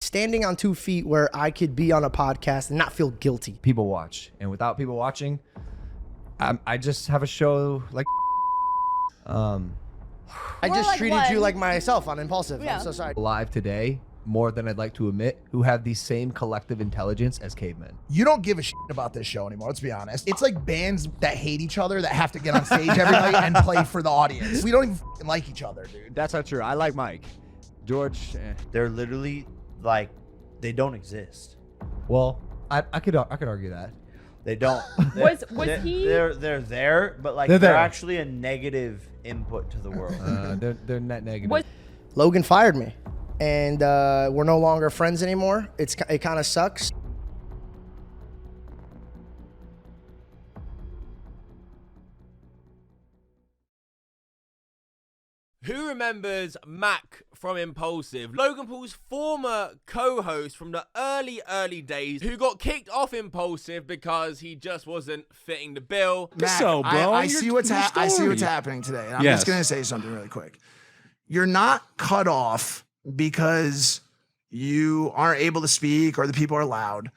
standing on 2 feet where I could be on a podcast and not feel guilty. People watch, and without people watching, I just have a show like. I just like treated what? you like myself on ImPaulsive. Yeah. I'm so sorry. Live today, more than I'd like to admit, who have the same collective intelligence as cavemen. You don't give a shit about this show anymore, let's be honest. It's like bands that hate each other that have to get on stage every night and play for the audience. We don't even like each other, dude. That's not true. I like Mike. George, They're literally like, they don't exist. Well, I could argue that. They don't. Was they're, he? They're there, but like They're they're there. actually a negative input to the world. They're net negative. Was Logan fired me, and we're no longer friends anymore. It kind of sucks. Who remembers Mac from ImPaulsive? Logan Paul's former co-host from the early days, who got kicked off ImPaulsive because he just wasn't fitting the bill. Mac, So, bro, I see what's happening today. And I'm just gonna say something really quick. You're not cut off because you aren't able to speak or the people are loud.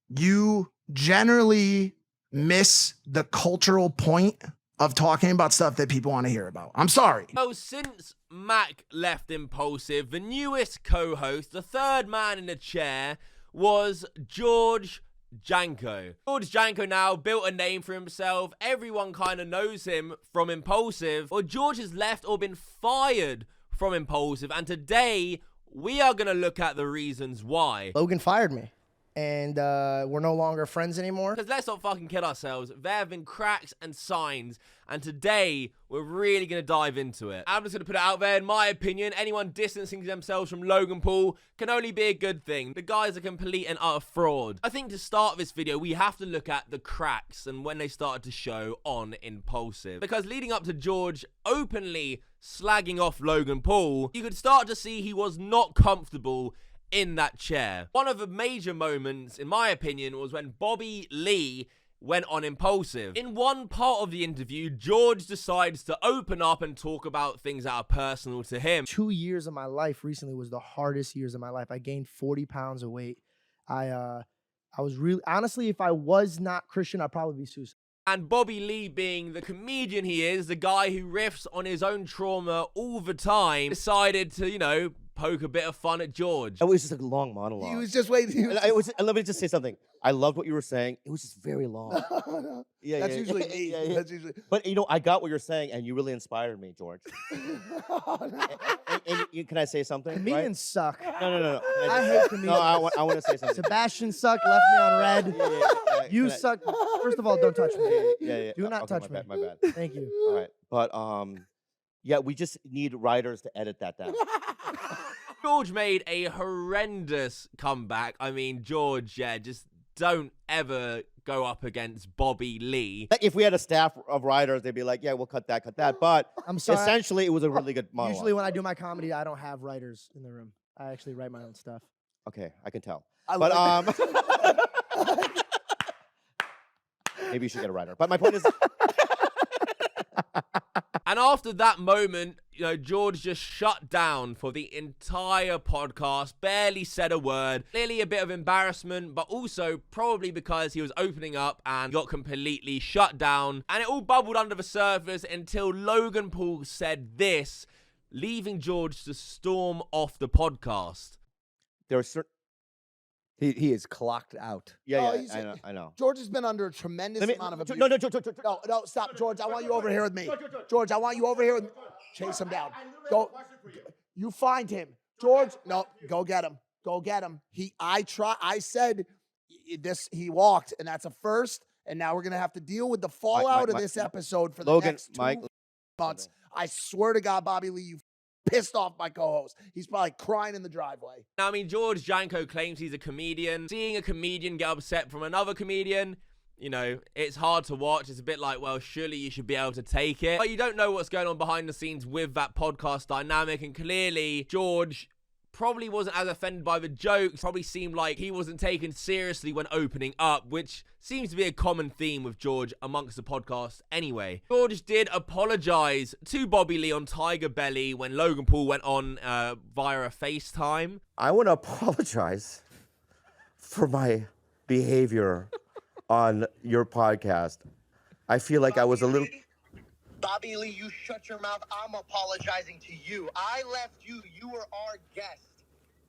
You generally miss the cultural point of talking about stuff that people want to hear about. I'm sorry. So since Mac left ImPaulsive, the newest co-host, the third man in the chair, was George Janko. George Janko now built a name for himself. Everyone kind of knows him from ImPaulsive. Well, George has left or been fired from ImPaulsive, and today we are going to look at the reasons why. Logan fired me, and we're no longer friends anymore. Because let's not fucking kid ourselves. There have been cracks and signs, and today we're really going to dive into it. I'm just going to put it out there. In my opinion, anyone distancing themselves from Logan Paul can only be a good thing. The guy's a complete and utter fraud. I think to start this video, we have to look at the cracks and when they started to show on ImPaulsive. Because leading up to George openly slagging off Logan Paul, you could start to see he was not comfortable in that chair. One of the major moments, in my opinion, was when Bobby Lee went on ImPaulsive. In one part of the interview, George decides to open up and talk about things that are personal to him. 2 years of my life recently was the hardest years of my life. I gained 40 pounds of weight. I was really, honestly, if I was not Christian, I'd probably be suicidal. And Bobby Lee, being the comedian he is, the guy who riffs on his own trauma all the time, decided to, you know, poke a bit of fun at George. It was just a long monologue. He was just waiting. And let me just say something. I loved what you were saying. It was just very long. Yeah, That's usually me. Yeah. That's usually. But you know, I got what you're saying, and you really inspired me, George. Can I say something? Comedians suck. No. I hate comedians. No, I want to say something. Sebastian sucked, left me on red. Yeah. You suck. First of all, don't touch me. Yeah. Do not Okay, touch my me. Bad, my bad. Thank you. All right, but yeah, we just need writers to edit that down. George made a horrendous comeback. I mean, George, yeah, just don't ever go up against Bobby Lee. Like, if we had a staff of writers, they'd be like, yeah, we'll cut that. But I'm sorry. essentially, it was a really good monologue. Usually when I do my comedy, I don't have writers in the room. I actually write my own stuff. Okay, I can tell. I But love maybe you should get a writer. But my point is, And after that moment, you know, George just shut down for the entire podcast, barely said a word. Clearly a bit of embarrassment, but also probably because he was opening up and got completely shut down. And it all bubbled under the surface until Logan Paul said this, leaving George to storm off the podcast. there are certain. he is clocked out. Oh, I know. George has been under a tremendous amount of abuse. No, No, stop, George. I want you over here with me. George, I want you over here with me. Chase him down. Go. You find him. George, no, go get him. Go get him. I said this, he walked, and that's a first, and now we're going to have to deal with the fallout of this episode for the next 2 months. I swear to God, Bobby Lee, you pissed off my co-host. He's probably crying in the driveway. Now, I mean, George Janko claims he's a comedian. Seeing a comedian get upset from another comedian, you know, it's hard to watch. It's a bit like, well, surely you should be able to take it. But you don't know what's going on behind the scenes with that podcast dynamic. And clearly, George probably wasn't as offended by the jokes, probably seemed like he wasn't taken seriously when opening up, which seems to be a common theme with George amongst the podcast anyway. George did apologize to Bobby Lee on Tiger Belly when Logan Paul went on via a FaceTime. I want to apologize for my behavior on your podcast. I feel like I was a little... Bobby Lee, you shut your mouth. I'm apologizing to you. I left you. You were our guest.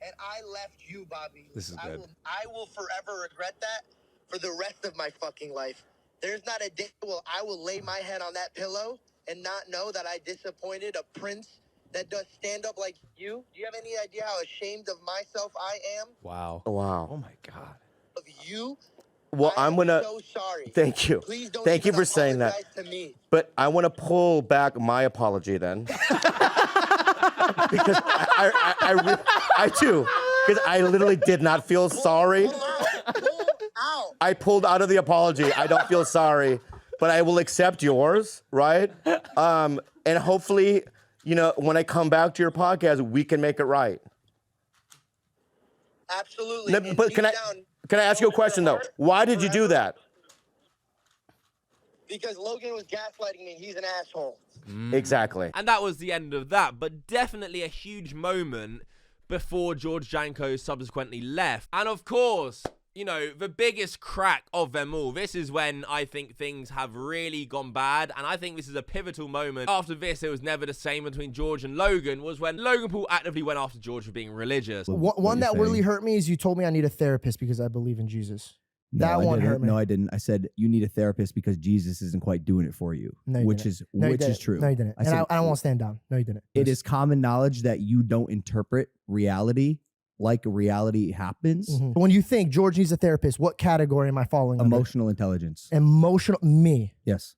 And I left you, Bobby. This is good. I will forever regret that for the rest of my fucking life. There's not a day I will lay my head on that pillow and not know that I disappointed a prince that does stand up like you. Do you have any idea how ashamed of myself I am? Wow. Wow. Oh my God. Of you? Well, I'm going to... so sorry. Thank you. Please don't Thank you even for saying that. apologize to me. But I want to pull back my apology then. Because I too. Because I literally did not feel sorry. Pull out. I pulled out of the apology. I don't feel sorry, but I will accept yours, right? And hopefully, you know, when I come back to your podcast, we can make it right. Absolutely. No, And but deep can I ask you a question though? Why did you do that? Because Logan was gaslighting me. He's an asshole. Exactly. And that was the end of that, but definitely a huge moment before George Janko subsequently left. And of course, you know, the biggest crack of them all, this is when I think things have really gone bad, and I think this is a pivotal moment. After this, it was never the same between George and Logan, was when Logan Paul actively went after George for being religious. One that really hurt me is you told me I need a therapist because I believe in Jesus. No, That I one didn't. hurt me. No, I didn't. I said you need a therapist because Jesus isn't quite doing it for you, No, you which didn't. is No, you which is didn't. true. No, you didn't. I said, I don't want to stand down. No, you didn't. It is common knowledge that you don't interpret reality like reality happens. Mhm. When you think George needs a therapist, what category am I falling under? Emotional intelligence. Emotional. Me. Yes.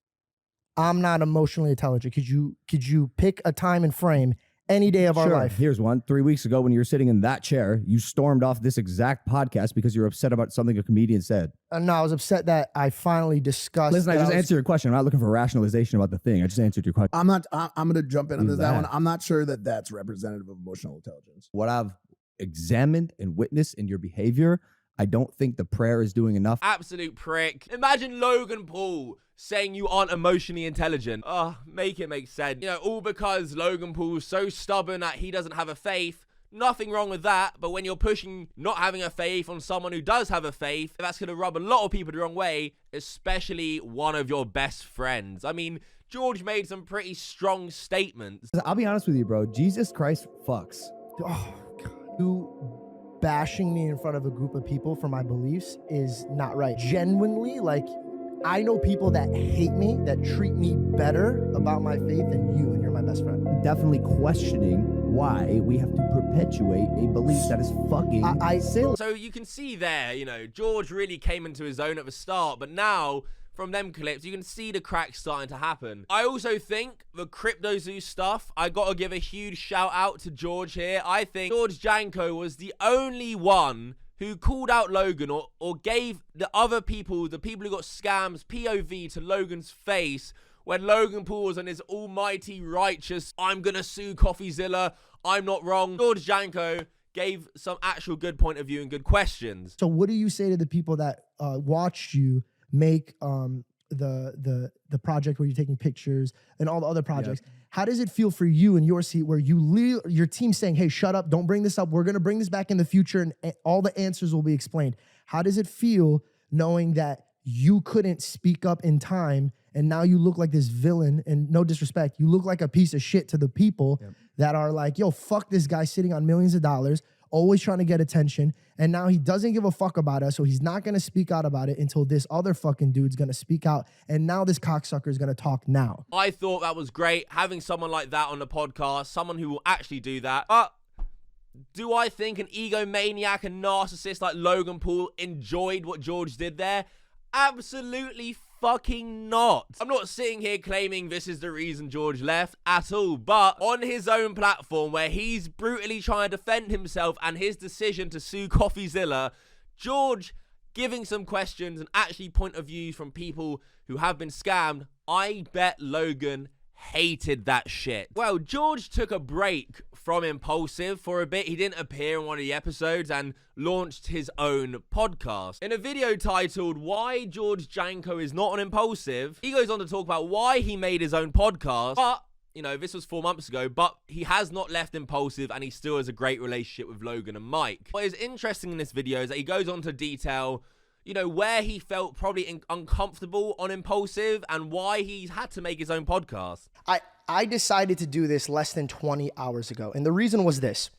I'm not emotionally intelligent. Could you pick a time and frame any day of our Sure. life? Here's one. 3 weeks ago, when you were sitting in that chair, you stormed off this exact podcast because you're upset about something a comedian said. No, I was upset that I finally discussed. Listen, I that just was- answered your question. I'm not looking for rationalization about the thing. I just answered your question. I'm going to jump in on Who's that one. that? I'm not sure that that's representative of emotional intelligence. What I've examined and witnessed in your behavior, I don't think the prayer is doing enough. Absolute prick. Imagine Logan Paul saying you aren't emotionally intelligent. Oh, make it make sense. You know, all because Logan Paul's so stubborn that he doesn't have a faith. Nothing wrong with that, but when you're pushing not having a faith on someone who does have a faith, that's going to rub a lot of people the wrong way, especially one of your best friends. I mean, George made some pretty strong statements. I'll be honest with you, bro. Jesus Christ fucks. Oh God. You bashing me in front of a group of people for my beliefs is not right. Genuinely, like, I know people that hate me, that treat me better about my faith than you, and you're my best friend. Definitely questioning why we have to perpetuate a belief that is fucking silly. So you can see there, you know, George really came into his own at the start, but now from them clips, you can see the cracks starting to happen. I also think the CryptoZoo stuff, I gotta give a huge shout out to George here. I think George Janko was the only one who called out Logan or gave the other people, the people who got scams, POV to Logan's face when Logan Paul was on his almighty righteous, I'm gonna sue CoffeeZilla, I'm not wrong. George Janko gave some actual good point of view and good questions. So what do you say to the people that watched you make the project where you're taking pictures and all the other projects? Yep. How does it feel for you in your seat where your team's saying, hey, shut up, don't bring this up, we're gonna bring this back in the future and all the answers will be explained? How does it feel knowing that you couldn't speak up in time and now you look like this villain, and no disrespect, you look like a piece of shit to the people that are like, yo, fuck this guy sitting on millions of dollars, always trying to get attention, and now he doesn't give a fuck about us, so he's not gonna speak out about it until this other fucking dude's gonna speak out, and now this cocksucker is gonna talk now. I thought that was great, having someone like that on the podcast, someone who will actually do that. But do I think an egomaniac and narcissist like Logan Paul enjoyed what George did there? Absolutely fucking not. I'm not sitting here claiming this is the reason George left at all, but on his own platform where he's brutally trying to defend himself and his decision to sue CoffeeZilla, George giving some questions and actually point of views from people who have been scammed, I bet Logan hated that shit. Well, George took a break from ImPaulsive for a bit. He didn't appear in one of the episodes and launched his own podcast. In a video titled Why George Janko is Not on ImPaulsive, he goes on to talk about why he made his own podcast, but you know, this was 4 months ago, but he has not left ImPaulsive and he still has a great relationship with Logan and Mike. What is interesting in this video is that he goes on to detail, you know, where he felt probably uncomfortable on ImPaulsive and why he's had to make his own podcast. I decided to do this less than 20 hours ago. And the reason was this.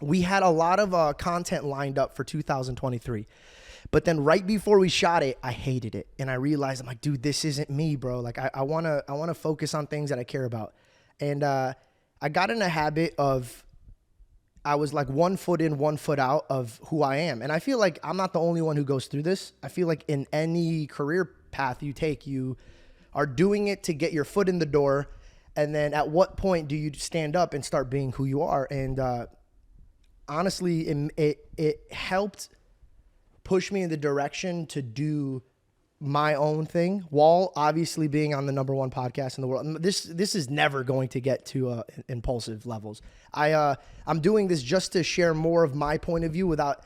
We had a lot of content lined up for 2023. But then right before we shot it, I hated it. And I realized, I'm like, dude, this isn't me, bro. Like, I wanna focus on things that I care about. And I got in a habit of, I was like 1 foot in, 1 foot out of who I am. And I feel like I'm not the only one who goes through this. I feel like in any career path you take, you are doing it to get your foot in the door. And then at what point do you stand up and start being who you are? And honestly, it helped push me in the direction to do my own thing, while obviously being on the #1 podcast in the world. This is never going to get to ImPaulsive levels. I'm doing this just to share more of my point of view without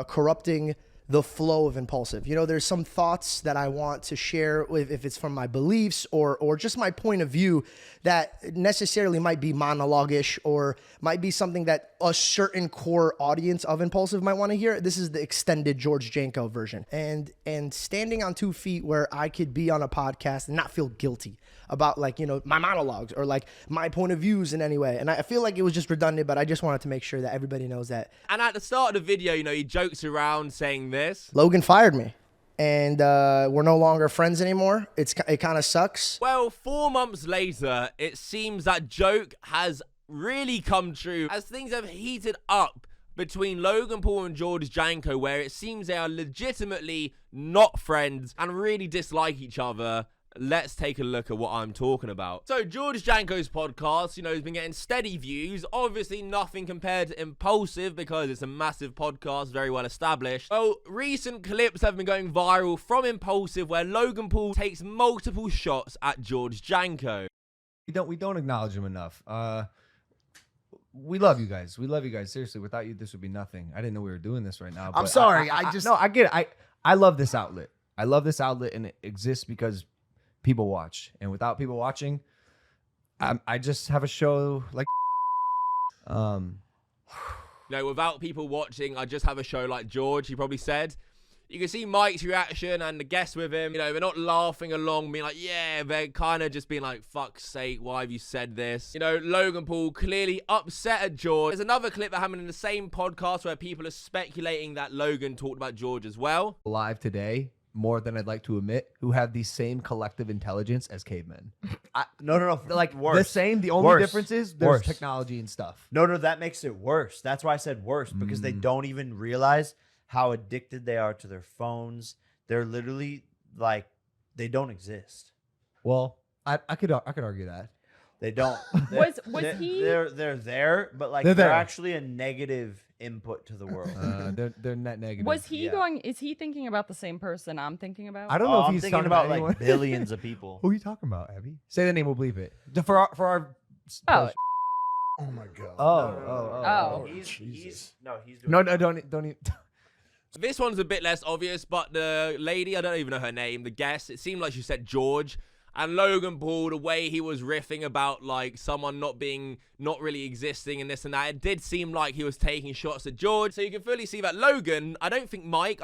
corrupting the flow of ImPaulsive. You know, there's some thoughts that I want to share with, if it's from my beliefs or just my point of view, that necessarily might be monologue-ish or might be something that a certain core audience of ImPaulsive might want to hear. This is the extended George Janko version. And standing on 2 feet where I could be on a podcast and not feel guilty about, like, you know, my monologues or like my point of views in any way. And I feel like it was just redundant, but I just wanted to make sure that everybody knows that. And at the start of the video, you know, he jokes around saying this. Logan fired me. And we're no longer friends anymore. It kind of sucks. Well, 4 months later, it seems that joke has really come true as things have heated up between Logan Paul and George Janko, where it seems they are legitimately not friends and really dislike each other. Let's take a look at what I'm talking about. So George Janko's podcast, you know, has been getting steady views. Obviously nothing compared to ImPaulsive because it's a massive podcast, very well established. Well, recent clips have been going viral from ImPaulsive where Logan Paul takes multiple shots at George Janko. We don't acknowledge him enough. We love you guys. We love you guys. Seriously, without you, this would be nothing. I didn't know we were doing this right now. I'm sorry. I get it. I love this outlet. I love this outlet, and it exists because people watch, and without people watching, I just have a show like No, without people watching, I just have a show like George, he probably said. You can see Mike's reaction and the guests with him. You know, they're not laughing along, being like, yeah, they're kind of just being like, fuck's sake, why have you said this? You know, Logan Paul clearly upset at George. There's another clip that happened in the same podcast where people are speculating that Logan talked about George as well. Live today, more than I'd like to admit, who have the same collective intelligence as cavemen. No. Like worse. the same. The only difference is there's technology and stuff. No, that makes it worse. That's why I said worse, because they don't even realize how addicted they are to their phones. They're literally like, they don't exist. Well, I could argue that. They don't. Was he? They're there, but like they're actually a negative input to the world. They're net negative. Was he going? Is he thinking about the same person I'm thinking about? I don't know if I'm he's thinking talking about anyone. like billions of people. Who are you talking about, Abby? Say the name. We'll bleep it. For our. Oh. Oh my god. Oh. He's doing No, don't even. This one's a bit less obvious, but the lady, I don't even know her name, the guest, it seemed like she said George. And Logan Paul, the way he was riffing about like someone not really existing and this and that, it did seem like he was taking shots at George. So you can fully see that Logan, I think Mike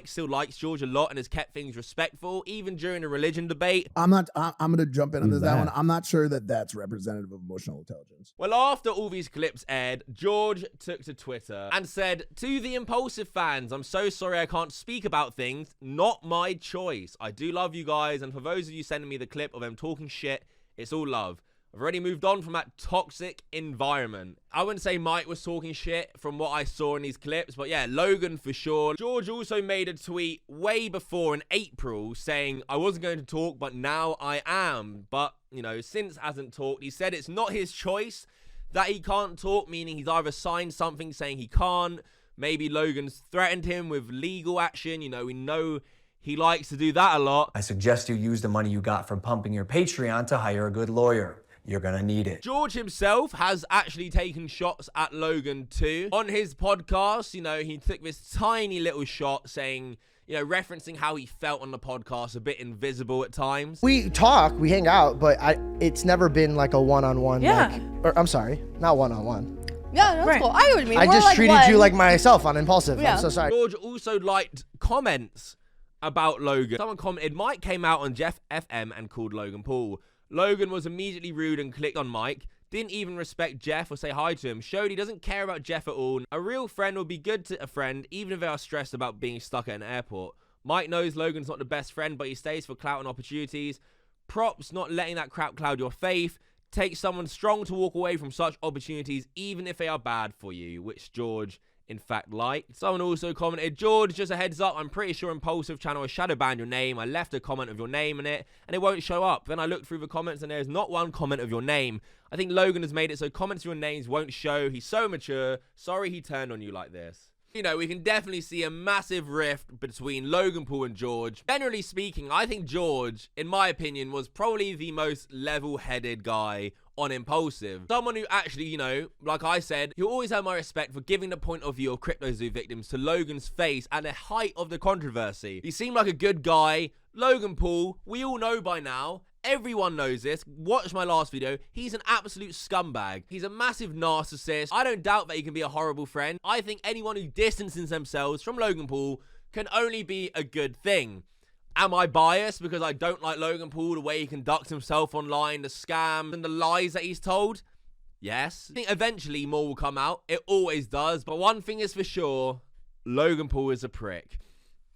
still likes George a lot and has kept things respectful, even during the religion debate. I'm going to jump in on this. That one. I'm not sure that that's representative of emotional intelligence. Well, after all these clips aired, George took to Twitter and said, to the ImPaulsive fans, I'm so sorry I can't speak about things. Not my choice. I do love you guys. And for those of you sending me the clip of them talking shit, it's all love. I've already moved on from that toxic environment. I wouldn't say Mike was talking shit from what I saw in these clips, but yeah, Logan for sure. George also made a tweet way before in April saying, I wasn't going to talk, but now I am. But, you know, since hasn't talked. He said it's not his choice that he can't talk, meaning he's either signed something saying he can't. Maybe Logan's threatened him with legal action. You know, we know He likes to do that a lot. I suggest you use the money you got from pumping your Patreon to hire a good lawyer. You're gonna need it. George himself has actually taken shots at Logan too. On his podcast, you know, he took this tiny little shot saying, you know, referencing how he felt on the podcast, a bit invisible at times. We talk, we hang out, but it's never been like a one-on-one. Yeah. Like, or, I'm sorry, not one-on-one. Yeah, that's cool. I know what you mean. I We're just like treated you like myself on ImPaulsive. Yeah. I'm so sorry. George also liked comments about Logan. Someone commented, Mike came out on Jeff FM and called Logan Paul. Logan was immediately rude and clicked on Mike. Didn't even respect Jeff or say hi to him. Showed he doesn't care about Jeff at all. A real friend will be good to a friend, even if they are stressed about being stuck at an airport. Mike knows Logan's not the best friend, but he stays for clout and opportunities. Props not letting that crap cloud your faith. Takes someone strong to walk away from such opportunities, even if they are bad for you, which George in fact liked. Someone also commented, George, just a heads up, I'm pretty sure ImPaulsive channel has shadow banned your name. I left a comment of your name in it and it won't show up. Then I looked through the comments and there's not one comment of your name. I think Logan has made it so comments of your names won't show. He's so mature. Sorry he turned on you like this. You know, we can definitely see a massive rift between Logan Paul and George. Generally speaking, I think George, in my opinion, was probably the most level-headed guy on ImPaulsive. Someone who actually, you know, like I said, he'll always have my respect for giving the point of view of crypto zoo victims to Logan's face at the height of the controversy. He seemed like a good guy. Logan Paul, we all know by now, everyone knows this. Watch my last video. He's an absolute scumbag. He's a massive narcissist. I don't doubt that he can be a horrible friend. I think anyone who distances themselves from Logan Paul can only be a good thing. Am I biased because I don't like Logan Paul, the way he conducts himself online, the scam and the lies that he's told? Yes. I think eventually more will come out. It always does. But one thing is for sure, Logan Paul is a prick.